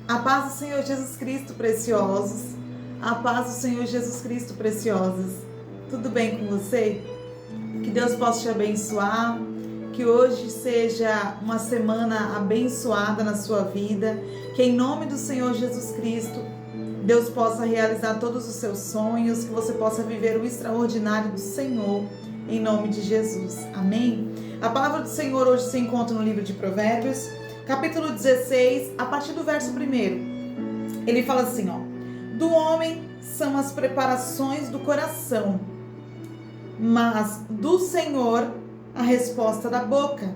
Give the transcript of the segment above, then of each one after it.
A paz do Senhor Jesus Cristo, preciosos. A paz do Senhor Jesus Cristo, preciosas. Tudo bem com você? Que Deus possa te abençoar. Que hoje seja uma semana abençoada na sua vida. Que em nome do Senhor Jesus Cristo, Deus possa realizar todos os seus sonhos. Que você possa viver o extraordinário do Senhor. Em nome de Jesus. Amém? A palavra do Senhor hoje se encontra no livro de Provérbios, capítulo 16, a partir do verso 1. Ele fala assim, do homem são as preparações do coração, mas do Senhor a resposta da boca.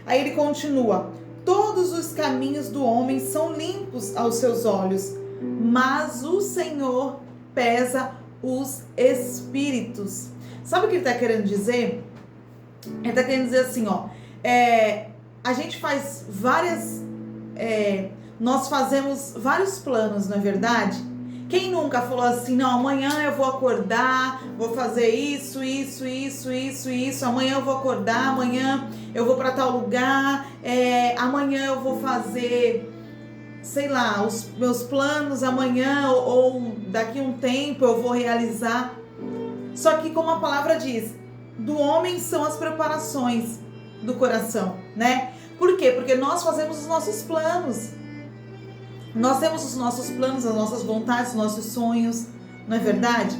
Aí ele continua, todos os caminhos do homem são limpos aos seus olhos, mas o Senhor pesa os espíritos. Sabe o que ele está querendo dizer? Ele está querendo dizer assim, a gente faz nós fazemos vários planos, não é verdade? Quem nunca falou assim, não, amanhã eu vou acordar, vou fazer isso, amanhã eu vou acordar, amanhã eu vou para tal lugar, amanhã eu vou fazer, sei lá, os meus planos, amanhã ou daqui a um tempo eu vou realizar. Só que como a palavra diz, do homem são as preparações do coração, né? Por quê? Porque nós fazemos os nossos planos. Nós temos os nossos planos, as nossas vontades, os nossos sonhos, não é verdade?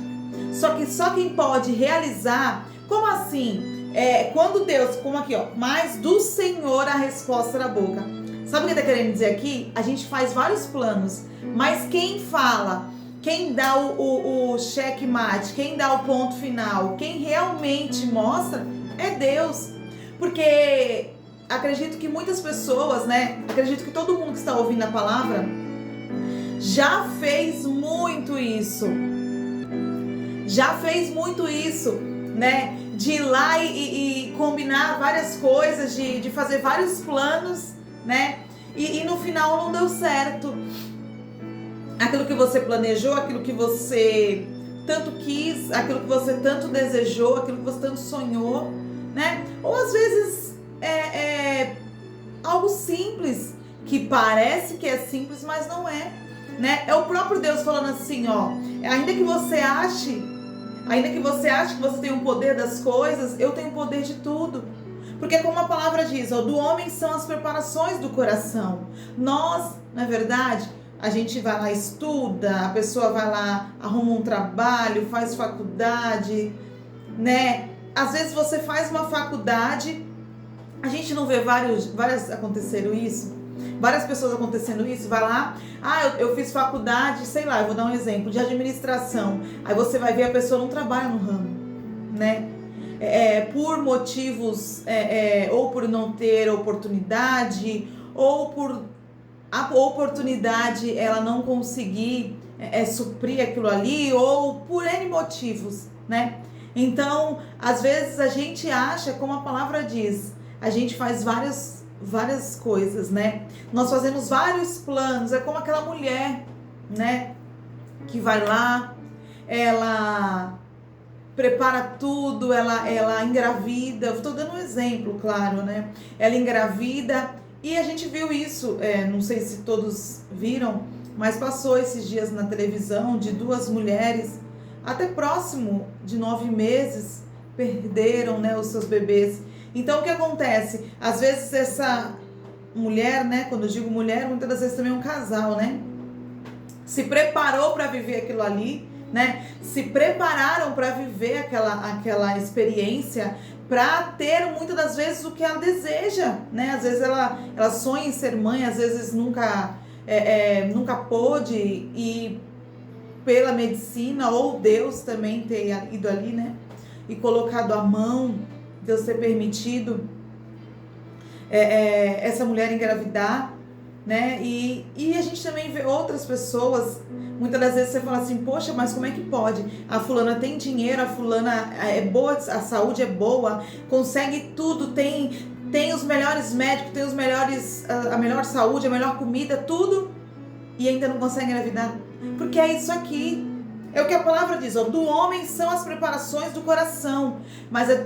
Só que só quem pode realizar, como assim? Quando Deus, como aqui, mas do Senhor a resposta da boca. Sabe o que está querendo dizer aqui? A gente faz vários planos, mas quem fala, quem dá o checkmate, quem dá o ponto final, quem realmente mostra é Deus. Porque acredito que muitas pessoas, acredito que todo mundo que está ouvindo a palavra já fez muito isso. De ir lá e combinar várias coisas, de fazer vários planos, e no final não deu certo. Aquilo que você planejou, aquilo que você tanto quis, aquilo que você tanto desejou, aquilo que você tanto sonhou, Ou às vezes algo simples, que parece que é simples, mas não é, É o próprio Deus falando assim, ainda que você ache que você tem o poder das coisas, eu tenho o poder de tudo. Porque como a palavra diz, do homem são as preparações do coração. Nós, na verdade, a gente vai lá, estuda, a pessoa vai lá, arruma um trabalho, faz faculdade, Às vezes você faz uma faculdade, a gente não vê várias aconteceram isso? Várias pessoas acontecendo isso, vai lá, eu fiz faculdade, sei lá, eu vou dar um exemplo, de administração. Aí você vai ver a pessoa não trabalha no ramo, por motivos, ou por não ter oportunidade, ou por a oportunidade ela não conseguir suprir aquilo ali, ou por N motivos, Então, às vezes a gente acha, como a palavra diz, a gente faz várias coisas, Nós fazemos vários planos, é como aquela mulher, que vai lá, ela prepara tudo, ela engravida, eu estou dando um exemplo, claro, Ela engravida, e a gente viu isso, não sei se todos viram, mas passou esses dias na televisão de 2 mulheres, até próximo de 9 meses, perderam, os seus bebês. Então o que acontece? Às vezes essa mulher, quando eu digo mulher, muitas das vezes também é um casal, se preparou para viver aquilo ali, se prepararam para viver aquela experiência, para ter muitas das vezes o que ela deseja, Às vezes ela sonha em ser mãe, às vezes nunca pôde, e pela medicina ou Deus também ter ido ali, e colocado a mão, Deus ter permitido essa mulher engravidar, e a gente também vê outras pessoas, muitas das vezes você fala assim, poxa, mas como é que pode? A fulana tem dinheiro, a fulana é boa, a saúde é boa, consegue tudo, tem os melhores médicos, tem a melhor saúde, a melhor comida, tudo, e ainda não consegue engravidar. Porque é isso aqui. É o que a palavra diz, do homem são as preparações do coração, mas é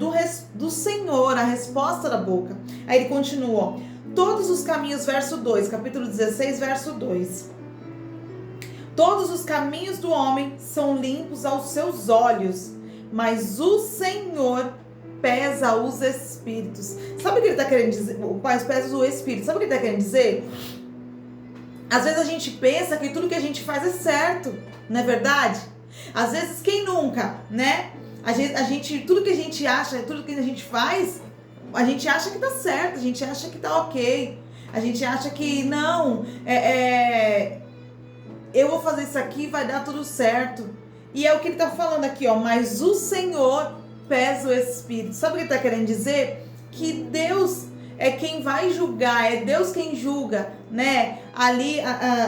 do Senhor a resposta da boca. Aí ele continua, todos os caminhos, verso 2, capítulo 16, verso 2. Todos os caminhos do homem são limpos aos seus olhos, mas o Senhor pesa os espíritos. Sabe o que ele está querendo dizer? O Pai pesa o espírito. Sabe o que ele está querendo dizer? Às vezes a gente pensa que tudo que a gente faz é certo, não é verdade? Às vezes, quem nunca, né? A gente, tudo que a gente acha, tudo que a gente faz, a gente acha que tá certo, a gente acha que tá ok. A gente acha que, não, eu vou fazer isso aqui, vai dar tudo certo. E é o que ele tá falando aqui, ó. Mas o Senhor pesa o espírito. Sabe o que ele tá querendo dizer? Que Deus é quem vai julgar, é Deus quem julga, né? Ali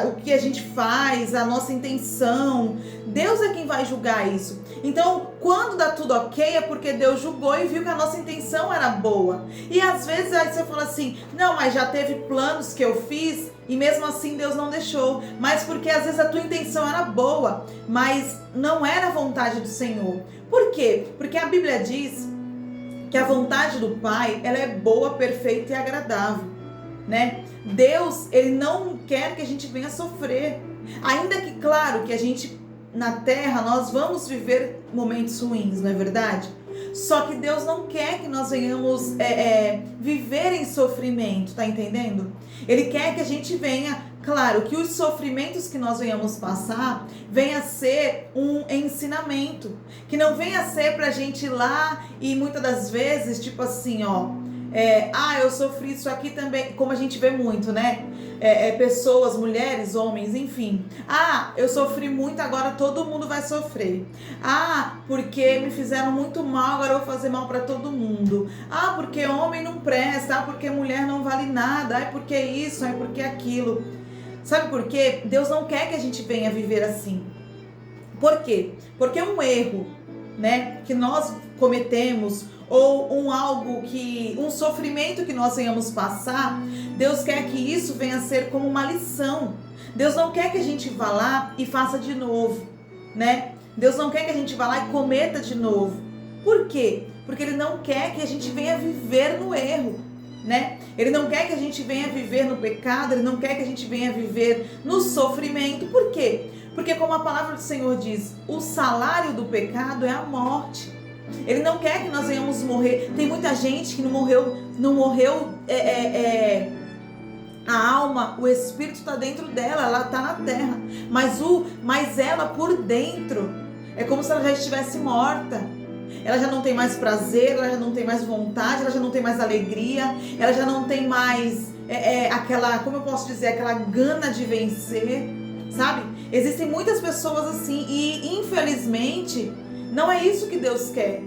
o que a gente faz, a nossa intenção. Deus é quem vai julgar isso. Então, quando dá tudo ok, é porque Deus julgou e viu que a nossa intenção era boa. E às vezes aí você fala assim, não, mas já teve planos que eu fiz e mesmo assim Deus não deixou. Mas porque às vezes a tua intenção era boa, mas não era a vontade do Senhor. Por quê? Porque a Bíblia diz que a vontade do Pai, ela é boa, perfeita e agradável, né? Deus, ele não quer que a gente venha sofrer. Ainda que, claro, que a gente, na terra, nós vamos viver momentos ruins, não é verdade? Só que Deus não quer que nós venhamos viver em sofrimento, tá entendendo? Ele quer que a gente venha, claro, que os sofrimentos que nós venhamos passar, venha a ser um ensinamento. Que não venha a ser pra gente ir lá e muitas das vezes, tipo assim, ó, eu sofri isso aqui também, como a gente vê muito, né? Pessoas, mulheres, homens, enfim. Eu sofri muito, agora todo mundo vai sofrer. Porque me fizeram muito mal, agora eu vou fazer mal para todo mundo. Porque homem não presta, porque mulher não vale nada, porque isso, porque aquilo. Sabe por quê? Deus não quer que a gente venha viver assim. Por quê? Porque um erro, né, que nós cometemos, ou um sofrimento que nós venhamos passar, Deus quer que isso venha a ser como uma lição. Deus não quer que a gente vá lá e faça de novo, né? Deus não quer que a gente vá lá e cometa de novo. Por quê? Porque Ele não quer que a gente venha viver no erro, né? Ele não quer que a gente venha viver no pecado, Ele não quer que a gente venha viver no sofrimento. Por quê? Porque como a palavra do Senhor diz, o salário do pecado é a morte. Ele não quer que nós venhamos morrer. Tem muita gente que não morreu a alma, o espírito está dentro dela, ela está na terra, mas ela por dentro é como se ela já estivesse morta. Ela já não tem mais prazer, ela já não tem mais vontade, ela já não tem mais alegria, ela já não tem mais aquela, como eu posso dizer, aquela gana de vencer, sabe? Existem muitas pessoas assim e infelizmente não é isso que Deus quer.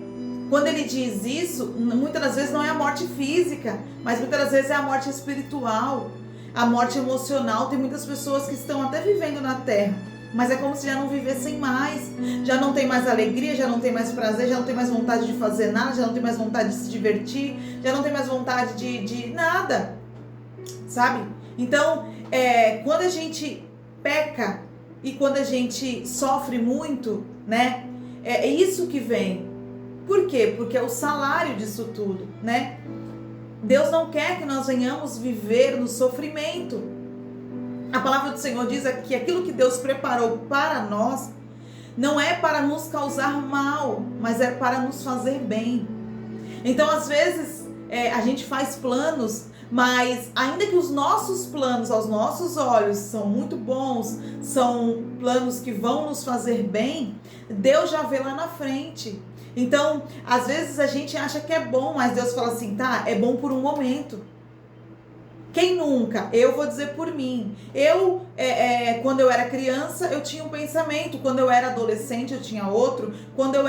Quando Ele diz isso, muitas das vezes não é a morte física, mas muitas das vezes é a morte espiritual, a morte emocional. Tem muitas pessoas que estão até vivendo na terra, mas é como se já não vivessem mais, já não tem mais alegria, já não tem mais prazer, já não tem mais vontade de fazer nada, já não tem mais vontade de se divertir, já não tem mais vontade de nada, sabe? Então, quando a gente peca e quando a gente sofre muito, né? É isso que vem. Por quê? Porque é o salário disso tudo, né? Deus não quer que nós venhamos viver no sofrimento. A palavra do Senhor diz que aquilo que Deus preparou para nós não é para nos causar mal, mas é para nos fazer bem. Então, às vezes, a gente faz planos, mas ainda que os nossos planos aos nossos olhos são muito bons, são planos que vão nos fazer bem, Deus já vê lá na frente. Então, às vezes a gente acha que é bom, mas Deus fala assim, tá, é bom por um momento. Quem nunca? Eu vou dizer por mim. Quando eu era criança, eu tinha um pensamento. Quando eu era adolescente, eu tinha outro. Quando eu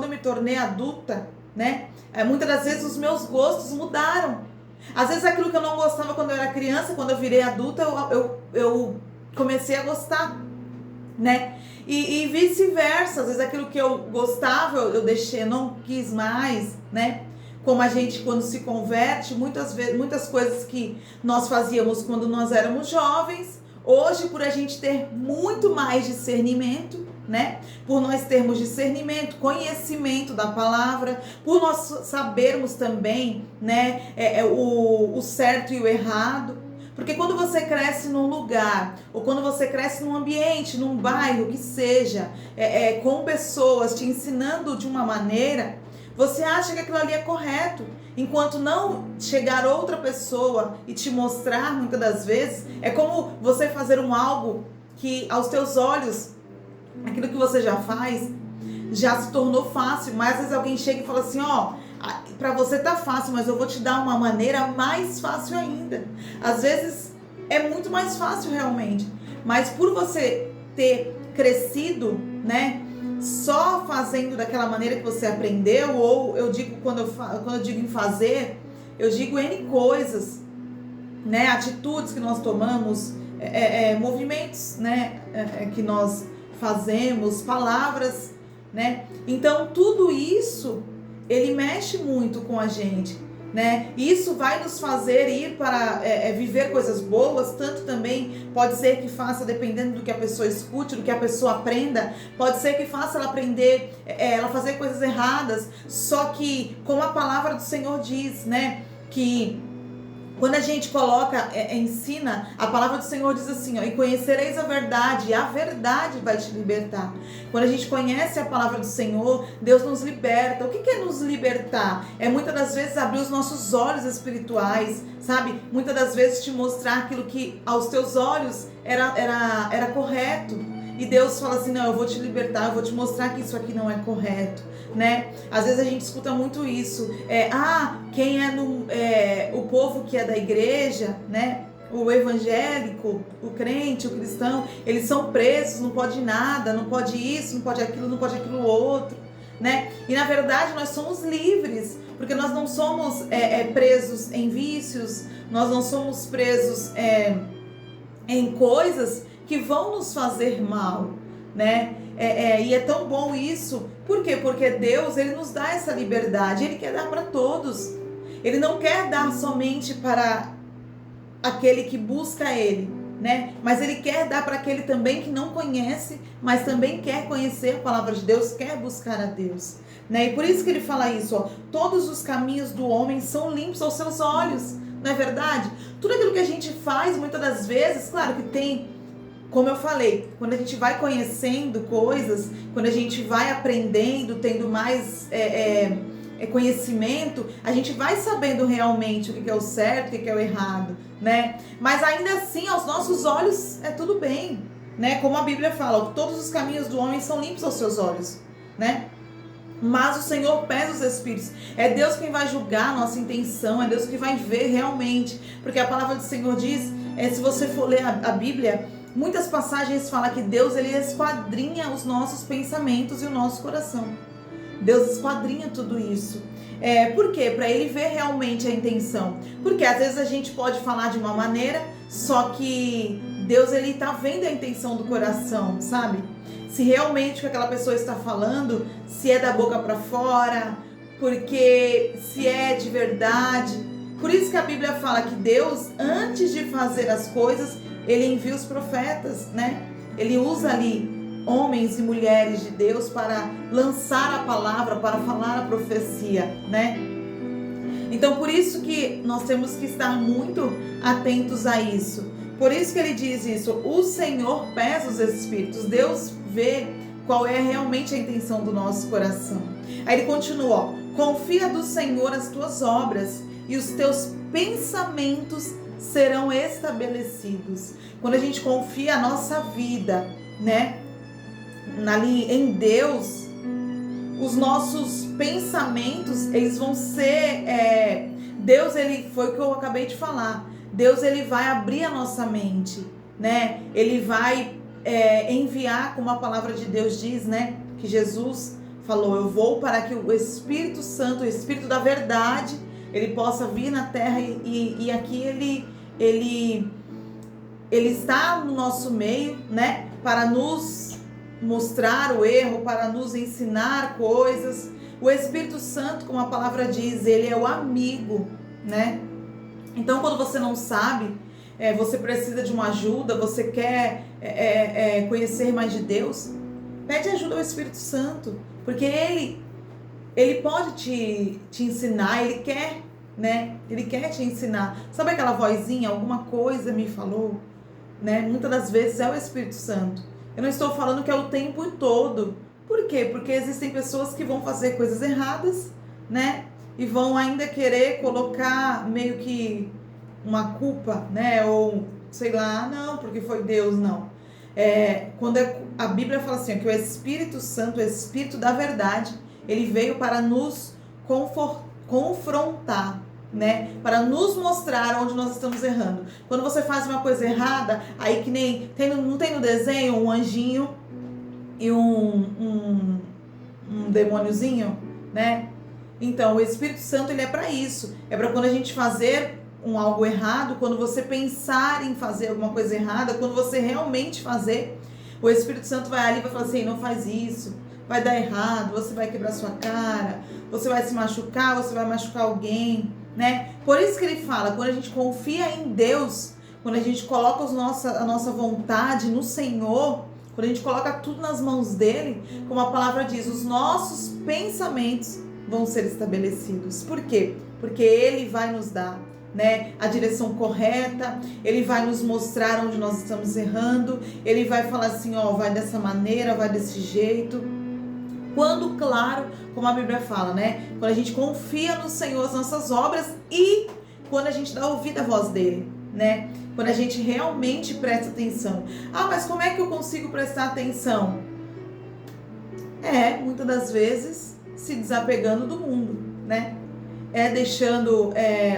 me tornei adulta, né? Muitas das vezes os meus gostos mudaram. Às vezes aquilo que eu não gostava quando eu era criança, quando eu virei adulta, eu comecei a gostar, né? E vice-versa. Às vezes aquilo que eu gostava, eu deixei, não quis mais, né? Como a gente, quando se converte, muitas coisas que nós fazíamos quando nós éramos jovens, Hoje, por a gente ter muito mais discernimento, né? Por nós termos discernimento, conhecimento da palavra, por nós sabermos também, né, o certo e o errado. Porque quando você cresce num lugar, ou quando você cresce num ambiente, num bairro, que seja, com pessoas te ensinando de uma maneira, você acha que aquilo ali é correto. Enquanto não chegar outra pessoa e te mostrar, muitas das vezes, é como você fazer algo que aos teus olhos, aquilo que você já faz, já se tornou fácil. Mas às vezes alguém chega e fala assim, ó, pra você tá fácil, mas eu vou te dar uma maneira mais fácil ainda. Às vezes é muito mais fácil realmente, mas por você ter crescido, né, só fazendo daquela maneira que você aprendeu, ou eu digo, quando eu digo em fazer, eu digo N coisas, né, atitudes que nós tomamos, movimentos, né, que nós fazemos, palavras, né, então tudo isso, ele mexe muito com a gente, né? Isso vai nos fazer ir para viver coisas boas, tanto também pode ser que faça, dependendo do que a pessoa escute, do que a pessoa aprenda, pode ser que faça ela aprender, ela fazer coisas erradas, só que como a palavra do Senhor diz, né, que quando a gente coloca, ensina, a palavra do Senhor diz assim, ó, e conhecereis a verdade, e a verdade vai te libertar. Quando a gente conhece a palavra do Senhor, Deus nos liberta. O que é nos libertar? É muitas das vezes abrir os nossos olhos espirituais, sabe? Muitas das vezes te mostrar aquilo que aos teus olhos era correto. E Deus fala assim, não, eu vou te libertar, eu vou te mostrar que isso aqui não é correto, né? Às vezes a gente escuta muito isso, quem o povo que é da igreja, né? O evangélico, o crente, o cristão, eles são presos, não pode nada, não pode isso, não pode aquilo outro, né? E na verdade nós somos livres, porque nós não somos presos em vícios, nós não somos presos em coisas que vão nos fazer mal, né? E é tão bom isso. Por quê? Porque Deus, ele nos dá essa liberdade. Ele quer dar para todos. Ele não quer dar somente para aquele que busca ele, né? Mas ele quer dar para aquele também que não conhece, mas também quer conhecer a palavra de Deus, quer buscar a Deus, né? E por isso que ele fala isso, ó, todos os caminhos do homem são limpos aos seus olhos, não é verdade? Tudo aquilo que a gente faz, muitas das vezes, claro que tem, como eu falei, quando a gente vai conhecendo coisas, quando a gente vai aprendendo, tendo mais conhecimento, a gente vai sabendo realmente o que é o certo, o que é o errado, né? Mas ainda assim, aos nossos olhos, é tudo bem, né? Como a Bíblia fala, todos os caminhos do homem são limpos aos seus olhos, né? Mas o Senhor pesa os espíritos. É Deus quem vai julgar a nossa intenção, é Deus que vai ver realmente, porque a palavra do Senhor diz, se você for ler a Bíblia, muitas passagens falam que Deus, ele esquadrinha os nossos pensamentos e o nosso coração. Deus esquadrinha tudo isso. Por quê? Para ele ver realmente a intenção. Porque às vezes a gente pode falar de uma maneira, só que Deus, ele está vendo a intenção do coração, sabe? Se realmente o que aquela pessoa está falando, se é da boca para fora, porque se é de verdade. Por isso que a Bíblia fala que Deus, antes de fazer as coisas, ele envia os profetas, né? Ele usa ali homens e mulheres de Deus para lançar a palavra, para falar a profecia, né? Então, por isso que nós temos que estar muito atentos a isso. Por isso que ele diz isso, o Senhor pesa os espíritos, Deus vê qual é realmente a intenção do nosso coração. Aí ele continua, ó, confia do Senhor as tuas obras e os teus pensamentos serão estabelecidos. Quando a gente confia a nossa vida, né, ali em Deus, os nossos pensamentos, eles vão ser, Deus, ele, foi o que eu acabei de falar, Deus, ele vai abrir a nossa mente, né, ele vai enviar, como a palavra de Deus diz, né, que Jesus falou, eu vou para que o Espírito Santo, o Espírito da verdade, ele possa vir na terra e aqui ele está no nosso meio, né, para nos mostrar o erro, para nos ensinar coisas. O Espírito Santo, como a palavra diz, ele é o amigo, né? Então, quando você não sabe, você precisa de uma ajuda, você quer conhecer mais de Deus, pede ajuda ao Espírito Santo, porque Ele pode te ensinar, Ele quer, né? Ele quer te ensinar. Sabe aquela vozinha, alguma coisa me falou, né? Muitas das vezes é o Espírito Santo. Eu não estou falando que é o tempo todo. Por quê? Porque existem pessoas que vão fazer coisas erradas, né? E vão ainda querer colocar meio que uma culpa, né? Ou sei lá, não, porque foi Deus, não. Quando a Bíblia fala assim, que o Espírito Santo, o Espírito da verdade, ele veio para nos confrontar, né? Para nos mostrar onde nós estamos errando. Quando você faz uma coisa errada, aí que nem não tem no desenho um anjinho e um demôniozinho, né? Então, o Espírito Santo, ele é para isso. É para quando a gente fazer algo errado, quando você pensar em fazer alguma coisa errada, quando você realmente fazer, o Espírito Santo vai ali e vai falar assim, não faz isso, vai dar errado, você vai quebrar sua cara, você vai se machucar, você vai machucar alguém, né? Por isso que ele fala, quando a gente confia em Deus, quando a gente coloca a nossa vontade no Senhor, quando a gente coloca tudo nas mãos dele, como a palavra diz, os nossos pensamentos vão ser estabelecidos. Por quê? Porque ele vai nos dar, né, a direção correta, ele vai nos mostrar onde nós estamos errando, ele vai falar assim, ó, vai dessa maneira, vai desse jeito. Quando, claro, como a Bíblia fala, né, quando a gente confia no Senhor as nossas obras e quando a gente dá ouvido à voz dele, né, quando a gente realmente presta atenção. Ah, mas como é que eu consigo prestar atenção? Muitas das vezes se desapegando do mundo, né? Deixando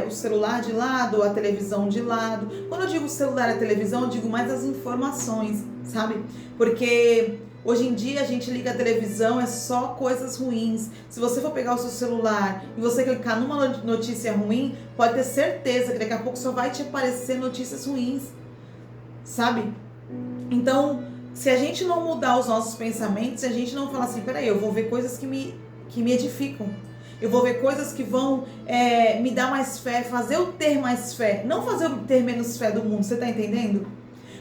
o celular de lado, a televisão de lado. Quando eu digo celular e a televisão, eu digo mais as informações, sabe? Porque hoje em dia a gente liga a televisão, é só coisas ruins. Se você for pegar o seu celular e você clicar numa notícia ruim, pode ter certeza que daqui a pouco só vai te aparecer notícias ruins, sabe? Então, se a gente não mudar os nossos pensamentos, se a gente não falar assim, peraí, eu vou ver coisas que me edificam, eu vou ver coisas que vão me dar mais fé, fazer eu ter mais fé, não fazer eu ter menos fé do mundo, você tá entendendo?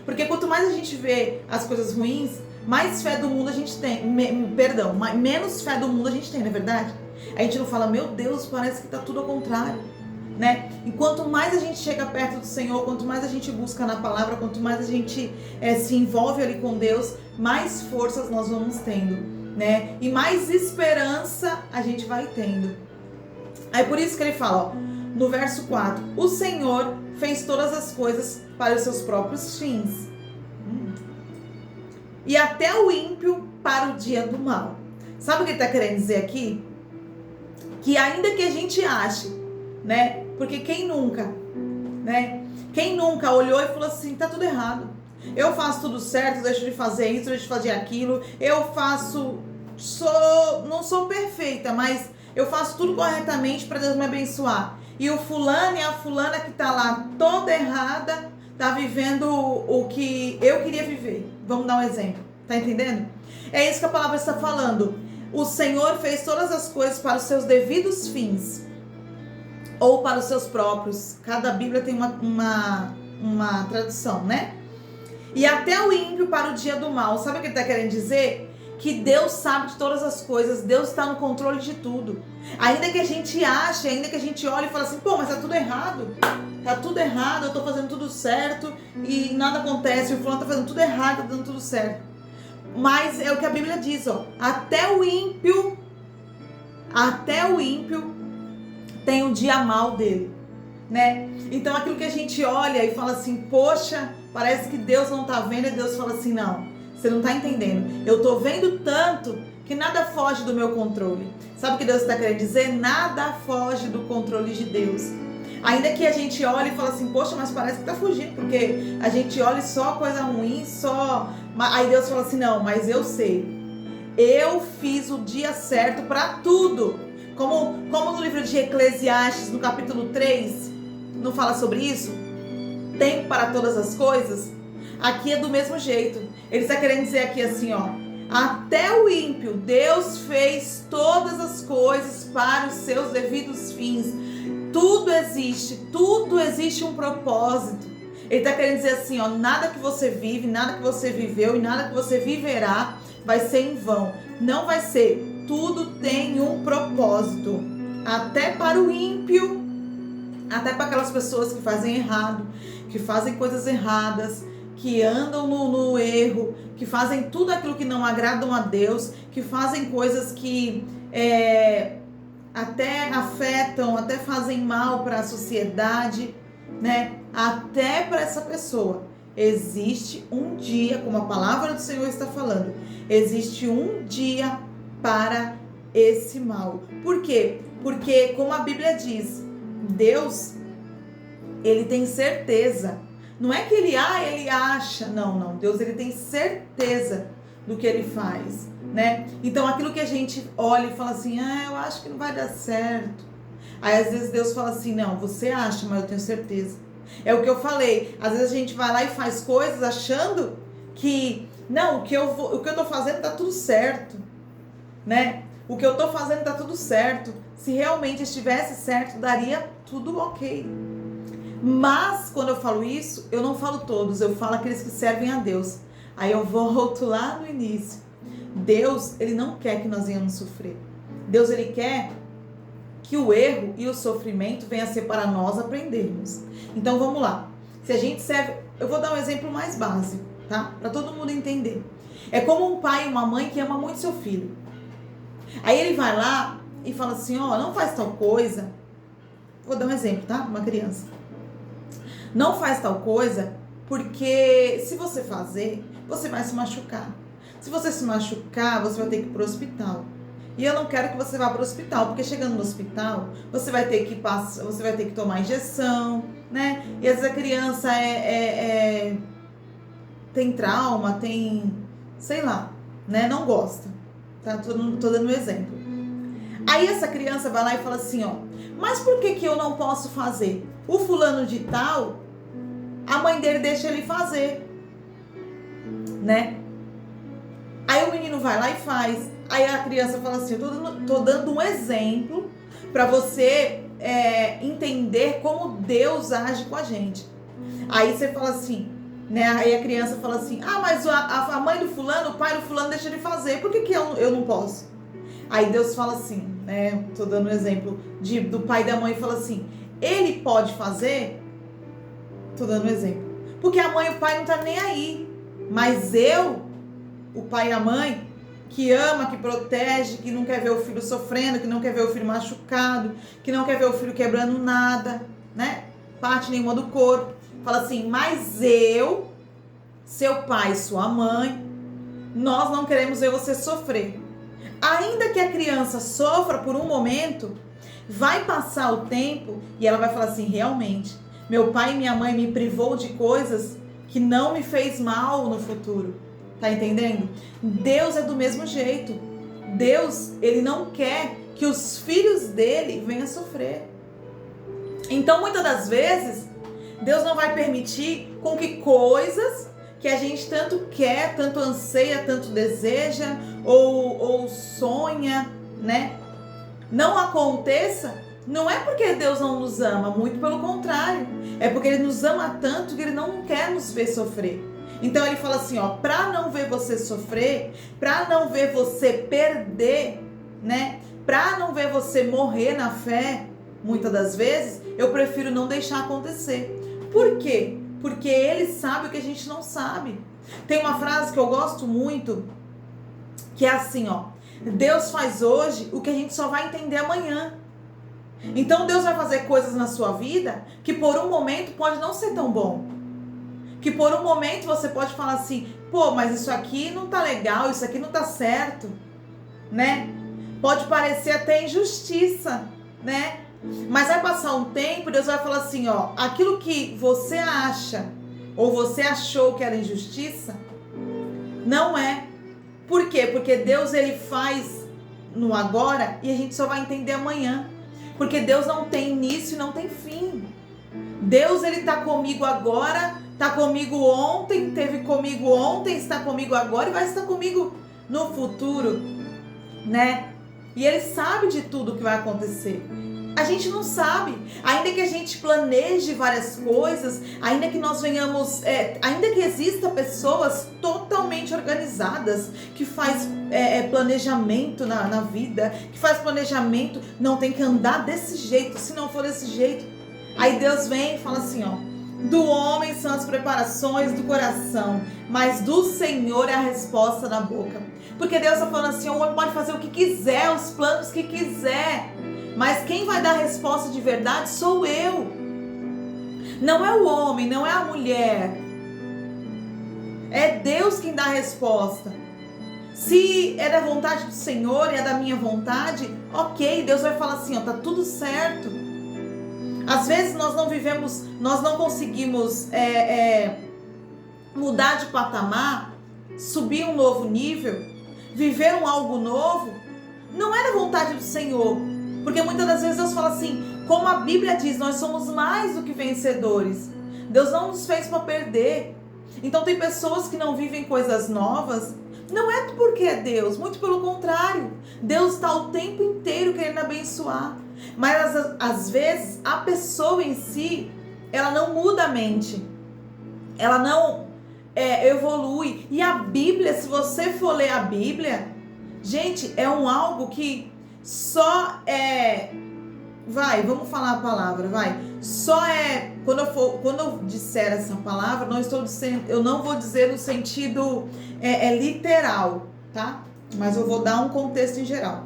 Porque quanto mais a gente vê as coisas ruins, mais fé do mundo a gente tem, menos fé do mundo a gente tem, não é verdade? A gente não fala, meu Deus, parece que tá tudo ao contrário, né? E quanto mais a gente chega perto do Senhor, quanto mais a gente busca na palavra, quanto mais a gente se envolve ali com Deus, mais forças nós vamos tendo, né? E mais esperança a gente vai tendo. Aí por isso que ele fala, ó, no verso 4, o Senhor fez todas as coisas para os seus próprios fins, e até o ímpio para o dia do mal. Sabe o que ele está querendo dizer aqui? Que ainda que a gente ache, né? Porque quem nunca, né? Quem nunca olhou e falou assim, tá tudo errado. Eu faço tudo certo, deixo de fazer isso, deixo de fazer aquilo. Eu faço, não sou perfeita, mas eu faço tudo corretamente para Deus me abençoar. E o fulano e a fulana que tá lá toda errada, tá vivendo o que eu queria viver. Vamos dar um exemplo, tá entendendo? É isso que a palavra está falando. O Senhor fez todas as coisas para os seus devidos fins, ou para os seus próprios. Cada Bíblia tem uma tradução, né? E até o ímpio para o dia do mal. Sabe o que ele está querendo dizer? Que Deus sabe de todas as coisas, Deus está no controle de tudo. Ainda que a gente ache, ainda que a gente olhe e fale assim, pô, mas tá tudo errado. Tá tudo errado, eu tô fazendo tudo certo e nada acontece, o fulano tá fazendo tudo errado, tá dando tudo certo. Mas é o que a Bíblia diz, ó, até o ímpio tem o dia mal dele, né? Então aquilo que a gente olha e fala assim, poxa, parece que Deus não tá vendo, e Deus fala assim, não, você não tá entendendo, eu tô vendo tanto que nada foge do meu controle. Sabe o que Deus está querendo dizer? Nada foge do controle de Deus. Ainda que a gente olhe e fale assim, poxa, mas parece que tá fugindo, porque a gente olha só coisa ruim, aí Deus fala assim, não, mas eu sei, eu fiz o dia certo para tudo. Como no livro de Eclesiastes, no capítulo 3, não fala sobre isso? Tempo para todas as coisas. Aqui é do mesmo jeito. Ele está querendo dizer aqui assim, ó, até o ímpio, Deus fez todas as coisas para os seus devidos fins. Tudo existe um propósito. Ele está querendo dizer assim, ó, nada que você vive, nada que você viveu e nada que você viverá vai ser em vão. Não vai ser. Tudo tem um propósito. Até para o ímpio, até para aquelas pessoas que fazem errado, que fazem coisas erradas, que andam no erro, que fazem tudo aquilo que não agradam a Deus, que fazem coisas que até afetam, até fazem mal para a sociedade, né? Até para essa pessoa existe um dia, como a palavra do Senhor está falando, existe um dia para esse mal. Por quê? Porque, como a Bíblia diz, Deus, ele tem certeza. Não é que ele acha. Não. Deus, ele tem certeza do que ele faz, né? Então, aquilo que a gente olha e fala assim, eu acho que não vai dar certo. Aí, às vezes, Deus fala assim, não, você acha, mas eu tenho certeza. É o que eu falei. Às vezes, a gente vai lá e faz coisas achando que, não, o que eu tô fazendo tá tudo certo, né? O que eu tô fazendo tá tudo certo. Se realmente estivesse certo, daria tudo ok. Mas, quando eu falo isso, eu não falo todos, eu falo aqueles que servem a Deus. Aí eu volto lá no início. Deus, ele não quer que nós venhamos sofrer. Deus, ele quer que o erro e o sofrimento venham a ser para nós aprendermos. Então, vamos lá. Se a gente serve... Eu vou dar um exemplo mais básico, tá? Para todo mundo entender. É como um pai e uma mãe que ama muito seu filho. Aí ele vai lá e fala assim, não faz tal coisa. Vou dar um exemplo, tá? Uma criança. Não faz tal coisa, porque se você fazer, você vai se machucar. Se você se machucar, você vai ter que ir pro hospital. E eu não quero que você vá pro hospital, porque chegando no hospital, você vai ter que tomar injeção, né? E às vezes a criança tem trauma, sei lá, né? Não gosta. Tá? Tô dando um exemplo. Aí essa criança vai lá e fala assim, mas por que eu não posso fazer? O fulano de tal, a mãe dele deixa ele fazer, né? Aí o menino vai lá e faz. Aí a criança fala assim, eu tô dando um exemplo para você entender como Deus age com a gente. Aí você fala assim, né? Aí a criança fala assim, mas a mãe do fulano, o pai do fulano deixa ele fazer, por que eu não posso? Aí Deus fala assim, né? Tô dando um exemplo do pai e da mãe, fala assim, ele pode fazer? Tô dando um exemplo. Porque a mãe e o pai não tá nem aí. Mas o pai e a mãe, que ama, que protege, que não quer ver o filho sofrendo, que não quer ver o filho machucado, que não quer ver o filho quebrando nada, né? Parte nenhuma do corpo. Fala assim, mas seu pai e sua mãe, nós não queremos ver você sofrer. Ainda que a criança sofra por um momento, vai passar o tempo e ela vai falar assim, realmente, meu pai e minha mãe me privou de coisas que não me fez mal no futuro. Tá entendendo? Deus é do mesmo jeito. Deus, ele não quer que os filhos dele venham sofrer. Então, muitas das vezes, Deus não vai permitir com que coisas que a gente tanto quer, tanto anseia, tanto deseja ou sonha, né? Não aconteça. Não é porque Deus não nos ama, muito pelo contrário. É porque ele nos ama tanto que ele não quer nos ver sofrer. Então ele fala assim, para não ver você sofrer, para não ver você perder, né? Para não ver você morrer na fé, muitas das vezes, eu prefiro não deixar acontecer. Por quê? Porque ele sabe o que a gente não sabe. Tem uma frase que eu gosto muito, que é assim, Deus faz hoje o que a gente só vai entender amanhã. Então Deus vai fazer coisas na sua vida que por um momento pode não ser tão bom. Que por um momento você pode falar assim, mas isso aqui não tá legal, isso aqui não tá certo, né? Pode parecer até injustiça, né? Mas vai passar um tempo, Deus vai falar assim, aquilo que você acha ou você achou que era injustiça, não é. Por quê? Porque Deus, ele faz no agora e a gente só vai entender amanhã. Porque Deus não tem início e não tem fim. Deus, ele tá comigo agora, tá comigo ontem, teve comigo ontem, está comigo agora e vai estar comigo no futuro, né? E ele sabe de tudo que vai acontecer. A gente não sabe, ainda que a gente planeje várias coisas, ainda que nós venhamos, ainda que exista pessoas totalmente organizadas, que faz planejamento na vida, que faz planejamento, não tem que andar desse jeito, se não for desse jeito. Aí Deus vem e fala assim, ó, do homem são as preparações do coração, mas do Senhor é a resposta da boca. Porque Deus está falando assim, o homem pode fazer o que quiser, os planos que quiser, mas quem vai dar a resposta de verdade sou eu. Não é o homem, não é a mulher. É Deus quem dá a resposta. Se é da vontade do Senhor e é da minha vontade, ok, Deus vai falar assim, ó, tá tudo certo. Às vezes nós não vivemos, nós não conseguimos mudar de patamar, subir um novo nível, viver algo novo. Não é da vontade do Senhor. Porque muitas das vezes Deus fala assim, como a Bíblia diz, nós somos mais do que vencedores. Deus não nos fez para perder. Então tem pessoas que não vivem coisas novas, não é porque é Deus, muito pelo contrário. Deus está o tempo inteiro querendo abençoar. Mas às vezes a pessoa em si, ela não muda a mente. Ela não evolui. E a Bíblia, se você for ler a Bíblia, gente, é algo que só vamos falar a palavra, quando eu disser essa palavra, eu não vou dizer no sentido literal, tá? Mas eu vou dar um contexto em geral.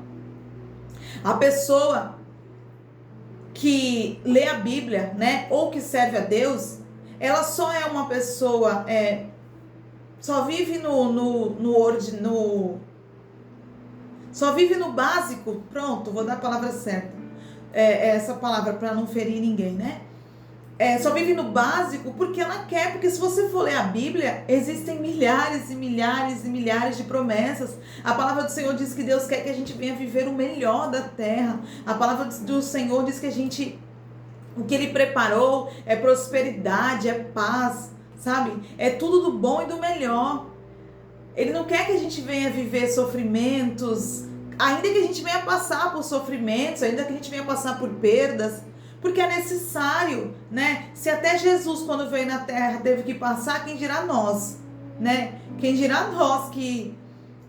A pessoa que lê a Bíblia, né, ou que serve a Deus, ela só é uma pessoa, só vive só vive no básico, pronto, vou dar a palavra certa, essa palavra para não ferir ninguém, né? Só vive no básico porque ela quer, porque se você for ler a Bíblia, existem milhares e milhares e milhares de promessas. A palavra do Senhor diz que Deus quer que a gente venha viver o melhor da terra. A palavra do Senhor diz que o que Ele preparou é prosperidade, é paz, sabe? É tudo do bom e do melhor. Ele não quer que a gente venha viver sofrimentos, ainda que a gente venha passar por sofrimentos, ainda que a gente venha passar por perdas, porque é necessário, né? Se até Jesus, quando veio na terra, teve que passar, quem dirá nós, né? Quem dirá nós que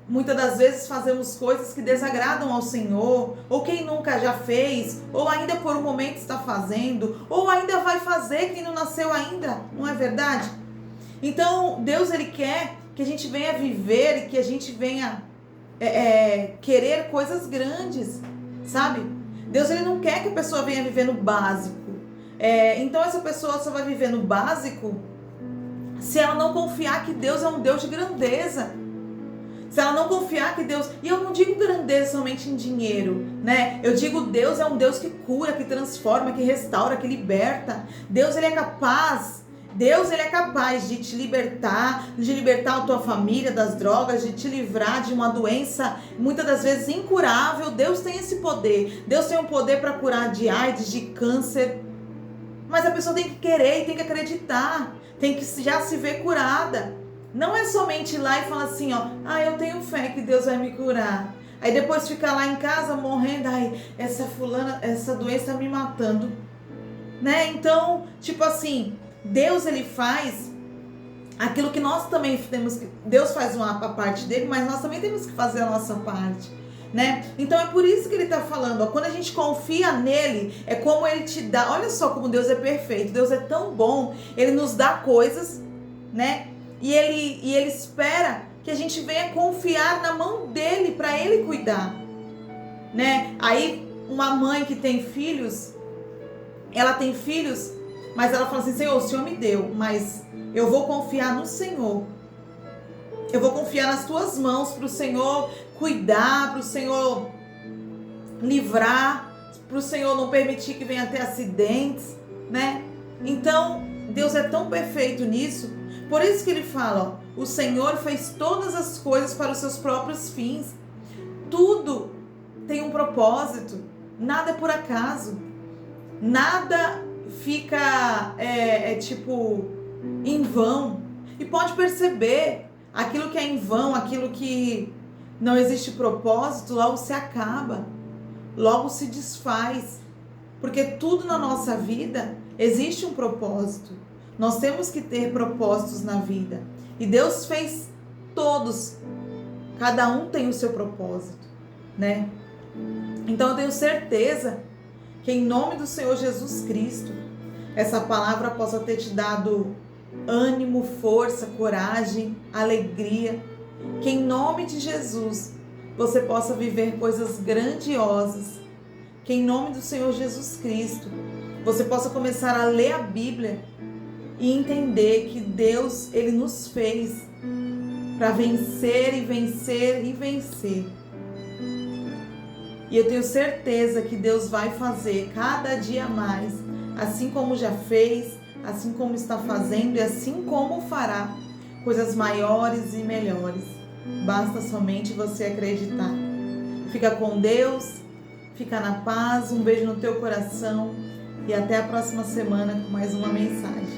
muitas das vezes fazemos coisas que desagradam ao Senhor, ou quem nunca já fez, ou ainda por um momento está fazendo, ou ainda vai fazer quem não nasceu ainda, não é verdade? Então, Deus, Ele quer que a gente venha viver e que a gente venha querer coisas grandes, sabe? Deus, Ele não quer que a pessoa venha viver no básico. Então essa pessoa só vai viver no básico se ela não confiar que Deus é um Deus de grandeza. Se ela não confiar que Deus... E eu não digo grandeza somente em dinheiro, né? Eu digo Deus é um Deus que cura, que transforma, que restaura, que liberta. Deus, Ele é capaz... Deus, Ele é capaz de te libertar, a tua família das drogas, de te livrar de uma doença, muitas das vezes incurável. Deus tem esse poder. Deus tem um poder para curar de AIDS, de câncer. Mas a pessoa tem que querer e tem que acreditar. Tem que já se ver curada. Não é somente ir lá e falar assim, ó, eu tenho fé que Deus vai me curar. Aí depois ficar lá em casa morrendo, essa doença tá me matando. Né? Então, tipo assim... Deus, Ele faz aquilo que nós também temos que... Deus faz a parte dele, mas nós também temos que fazer a nossa parte, né? Então é por isso que Ele está falando, ó, quando a gente confia nele, é como Ele te dá... Olha só como Deus é perfeito, Deus é tão bom, Ele nos dá coisas, né? E Ele espera que a gente venha confiar na mão dele, para Ele cuidar, né? Aí uma mãe que tem filhos, ela tem filhos... Mas ela fala assim, Senhor, o Senhor me deu, mas eu vou confiar no Senhor. Eu vou confiar nas tuas mãos, para o Senhor cuidar, para o Senhor livrar, para o Senhor não permitir que venha ter acidentes, né? Então, Deus é tão perfeito nisso, por isso que Ele fala, ó, o Senhor fez todas as coisas para os seus próprios fins. Tudo tem um propósito, nada é por acaso, nada fica tipo em vão. E pode perceber, aquilo que é em vão, aquilo que não existe propósito, logo se acaba, logo se desfaz. Porque tudo na nossa vida existe um propósito. Nós temos que ter propósitos na vida. E Deus fez todos. Cada um tem o seu propósito, né? Então eu tenho certeza que em nome do Senhor Jesus Cristo, essa palavra possa ter te dado ânimo, força, coragem, alegria. Que em nome de Jesus você possa viver coisas grandiosas. Que em nome do Senhor Jesus Cristo você possa começar a ler a Bíblia e entender que Deus, Ele nos fez para vencer e vencer e vencer. E eu tenho certeza que Deus vai fazer cada dia mais, assim como já fez, assim como está fazendo e assim como fará, coisas maiores e melhores. Basta somente você acreditar. Fica com Deus, fica na paz, um beijo no teu coração e até a próxima semana com mais uma mensagem.